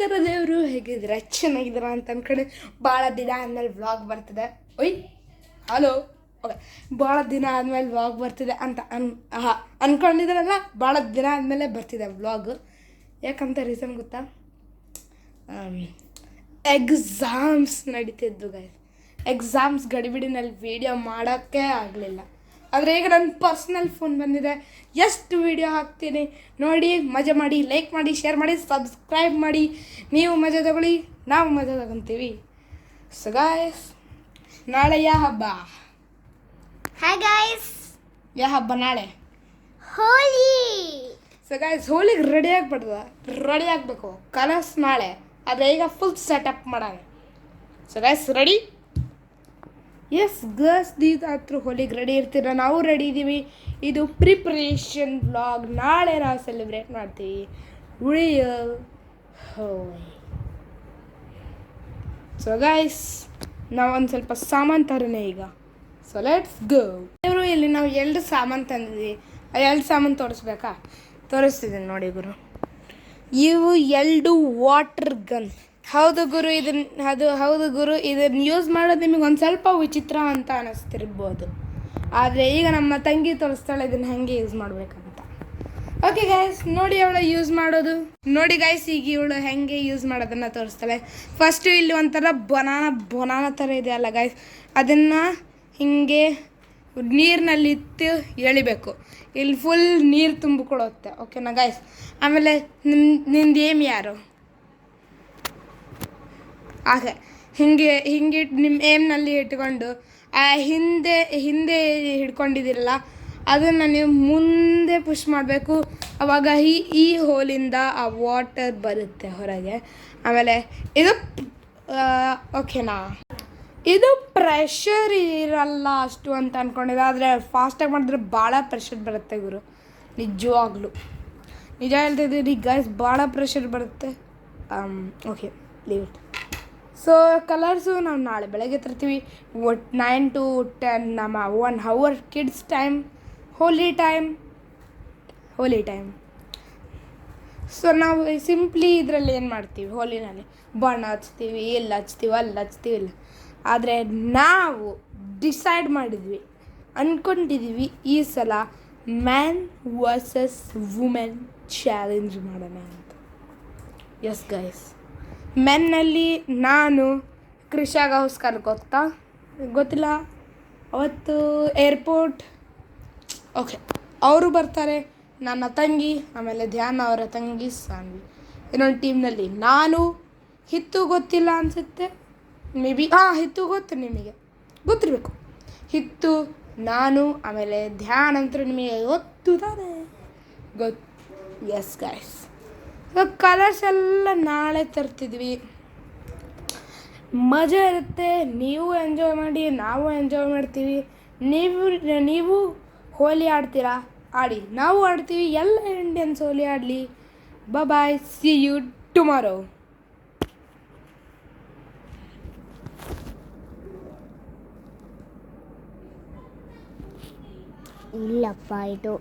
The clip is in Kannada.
ನಮಸ್ಕಾರ ದೇವರು, ಹೇಗಿದ್ದೀರಾ? ಚೆನ್ನಾಗಿದ್ದೀರಾ ಅಂತ ಅಂದ್ಕೊಂಡು ಭಾಳ ದಿನ ಆದಮೇಲೆ ವ್ಲಾಗ್ ಬರ್ತಿದೆ. ಹಲೋ, ಓಕೆ, ಭಾಳ ದಿನ ಆದಮೇಲೆ ವ್ಲಾಗ್ ಬರ್ತಿದೆ ಅಂತ ಅಂದ್ಕೊಂಡಿದ್ರಲ್ಲ. ಭಾಳ ದಿನ ಆದಮೇಲೆ ಬರ್ತಿದೆ ವ್ಲಾಗ್. ಯಾಕಂತ ರೀಸನ್ ಗೊತ್ತಾ? ಎಕ್ಸಾಮ್ಸ್ ನಡೀತಿದ್ದು ಗೈಸ್. ಎಕ್ಸಾಮ್ಸ್ ಗಡಿಬಿಡಿನಲ್ಲಿ ವೀಡಿಯೋ ಮಾಡೋಕ್ಕೆ ಆಗಲಿಲ್ಲ. ಆದರೆ ಈಗ ನನ್ನ ಪರ್ಸ್ನಲ್ ಫೋನ್ ಬಂದಿದೆ, ಎಷ್ಟು ವೀಡಿಯೋ ಹಾಕ್ತೀನಿ ನೋಡಿ, ಮಜಾ ಮಾಡಿ, ಲೈಕ್ ಮಾಡಿ, ಶೇರ್ ಮಾಡಿ, ಸಬ್ಸ್ಕ್ರೈಬ್ ಮಾಡಿ. ನೀವು ಮಜಾ ತಗೊಳ್ಳಿ, ನಾವು ಮಜಾ ತಗೊತೀವಿ. ಸೊ ಗಾಯ್ಸ್, ನಾಳೆ ಯಾವ ಹಬ್ಬ? ಹಾಯ್ ಗಾಯ್ಸ್, ಯಾವ ಹಬ್ಬ ನಾಳೆ? ಹೋಲಿ. ಸೊ ಗಾಯ್ಸ್, ಹೋಲಿಗೆ ರೆಡಿ ಆಗಬೇಕು. ಕಲರ್ಸ್ ನಾಳೆ, ಆದರೆ ಈಗ ಫುಲ್ ಸೆಟಪ್ ಮಾಡೋಣ. So guys, ready? Yes girls, ದೀಸ್ ಹತ್ರ ಹೋಲಿಗೆ ರೆಡಿ ಇರ್ತೀರ, ನಾವು ರೆಡಿ ಇದ್ದೀವಿ. ಇದು ಪ್ರಿಪ್ರೇಷನ್ ವ್ಲಾಗ್. ನಾಳೆ ನಾವು ಸೆಲೆಬ್ರೇಟ್ ಮಾಡ್ತೀವಿ ರಿಯಲ್ ಹೋಲಿ. ಸೊ ಗೈಸ್, ನಾವೊಂದು ಸ್ವಲ್ಪ ಸಾಮಾನು ತರೋಣ ಈಗ. So let's go. ಇವರು ಇಲ್ಲಿ ನಾವು 2 ಸಾಮಾನು ತಂದಿದ್ವಿ. ಆ 2 ಸಾಮಾನು ತೋರಿಸ್ಬೇಕಾ? ತೋರಿಸ್ತಿದ್ದೀನಿ ನೋಡಿ ಗುರು. ಇವು 2 ವಾಟರ್ ಗನ್. ಹೌದು ಗುರು, ಇದನ್ನು ಯೂಸ್ ಮಾಡೋದು ನಿಮಗೆ ಒಂದು ಸ್ವಲ್ಪ ವಿಚಿತ್ರ ಅಂತ ಅನ್ನಿಸ್ತಿರ್ಬೋದು. ಆದರೆ ಈಗ ನಮ್ಮ ತಂಗಿ ತೋರಿಸ್ತಾಳೆ ಇದನ್ನು ಹೆಂಗೆ ಯೂಸ್ ಮಾಡಬೇಕಂತ. ಓಕೆ ಗೈಸ್, ನೋಡಿ ಅವಳು ಯೂಸ್ ಮಾಡೋದು. ನೋಡಿ ಗೈಸ್, ಈಗ ಇವಳು ಹೆಂಗೆ ಯೂಸ್ ಮಾಡೋದನ್ನು ತೋರಿಸ್ತಾಳೆ. ಫಸ್ಟು ಇಲ್ಲಿ ಒಂಥರ ಬನಾನ ಥರ ಇದೆ ಅಲ್ಲ ಗೈಸ್, ಅದನ್ನು ಹಿಂಗೆ ನೀರಿನಲ್ಲಿತ್ತು ಎಳಿಬೇಕು. ಇಲ್ಲಿ ಫುಲ್ ನೀರು ತುಂಬಿಕೊಡುತ್ತೆ. ಓಕೆನಾ ಗೈಸ್? ಆಮೇಲೆ ನಿಂದು ಏಮ್ ಯಾರು? ಹಾಗೆ ಹಿಂಗೆ ನಿಮ್ಮ ಏಮ್ನಲ್ಲಿ ಇಟ್ಕೊಂಡು ಹಿಂದೆ ಹಿಡ್ಕೊಂಡಿದ್ದೀರಲ್ಲ, ಅದನ್ನು ನೀವು ಮುಂದೆ ಪುಷ್ ಮಾಡಬೇಕು. ಆವಾಗ ಈ ಹೋಲಿಂದ ಆ ವಾಟರ್ ಬರುತ್ತೆ ಹೊರಗೆ. ಆಮೇಲೆ ಇದು ಓಕೆನಾ, ಇದು ಪ್ರೆಷರ್ ಇರಲ್ಲ ಅಷ್ಟು ಅಂತ ಅಂದ್ಕೊಂಡಿದ್ದೆ, ಆದರೆ ಫಾಸ್ಟಾಗಿ ಮಾಡಿದ್ರೆ ಭಾಳ ಪ್ರೆಷರ್ ಬರುತ್ತೆ ಗುರು. ನಿಜವಾಗ್ಲೂ ನಿಜ ಹೇಳ್ತಿದ್ದೀನಿ ಗೈಸ್, ಭಾಳ ಪ್ರೆಷರ್ ಬರುತ್ತೆ. Okay, leave it. So colours ನಾವು ನಾಳೆ ಬೆಳಗ್ಗೆ ತರ್ತೀವಿ. 9 to 10 ನಮ್ಮ 1 hour ಕಿಡ್ಸ್ ಟೈಮ್, ಹೋಲಿ ಟೈಮ್. ಸೊ ನಾವು ಸಿಂಪ್ಲಿ ಇದರಲ್ಲಿ ಏನು ಮಾಡ್ತೀವಿ, ಹೋಲಿನಲ್ಲಿ ಬಣ್ಣ ಹಚ್ತೀವಿ, ಇಲ್ಲಿ ಹಚ್ತೀವಿ, ಅಲ್ಲಿ ಹಚ್ತೀವಿ, ಇಲ್ಲ. ಆದರೆ ನಾವು ಡಿಸೈಡ್ ಮಾಡಿದ್ವಿ, ಅಂದ್ಕೊಂಡಿದ್ದೀವಿ, ಈ ಸಲ ಮ್ಯಾನ್ ವರ್ಸಸ್ ವುಮೆನ್ ಚಾಲೆಂಜ್ ಮಾಡೋಣ ಅಂತ. ಎಸ್ ಗೈಸ್, ಮೆನ್ನಲ್ಲಿ ನಾನು ಕ್ರಿಷಾ ಗೌಸ್ಕರ್ ಗೊತ್ತಿಲ್ಲ, ಅವತ್ತು ಏರ್ಪೋರ್ಟ್. ಓಕೆ, ಅವರು ಬರ್ತಾರೆ. ನನ್ನ ತಂಗಿ, ಆಮೇಲೆ ಧ್ಯಾನ್ ಅವರ ತಂಗಿ ಸಾನ್ವಿ. ಇನ್ನೊಂದು ಟೀಮ್ನಲ್ಲಿ ನಾನು, ಹಿತ್ತು ಗೊತ್ತಿಲ್ಲ ಅನಿಸುತ್ತೆ, ಮೇ ಬಿ ಹಿತ್ತು ಗೊತ್ತು, ನಿಮಗೆ ಗೊತ್ತಿರಬೇಕು. ಹಿತ್ತು, ನಾನು, ಆಮೇಲೆ ಧ್ಯಾನ್ ಅಂತೂ ನಿಮಗೆ ಗೊತ್ತು ತಾನೆ? Yes guys. ಕಲರ್ಸ್ ಎಲ್ಲ ನಾಳೆ ತರ್ತಿದ್ವಿ. ಮಜಾ ಇರುತ್ತೆ, ನೀವು ಎಂಜಾಯ್ ಮಾಡಿ, ನಾವು ಎಂಜಾಯ್ ಮಾಡ್ತೀವಿ. ನೀವು ಹೋಲಿ ಆಡ್ತೀರಾ, ಆಡಿ, ನಾವು ಆಡ್ತೀವಿ. ಎಲ್ಲ ಇಂಡಿಯನ್ಸ್ ಹೋಲಿ ಆಡಲಿ. Bye, see you tomorrow. ಇಲ್ಲಪ್ಪ, ಇದು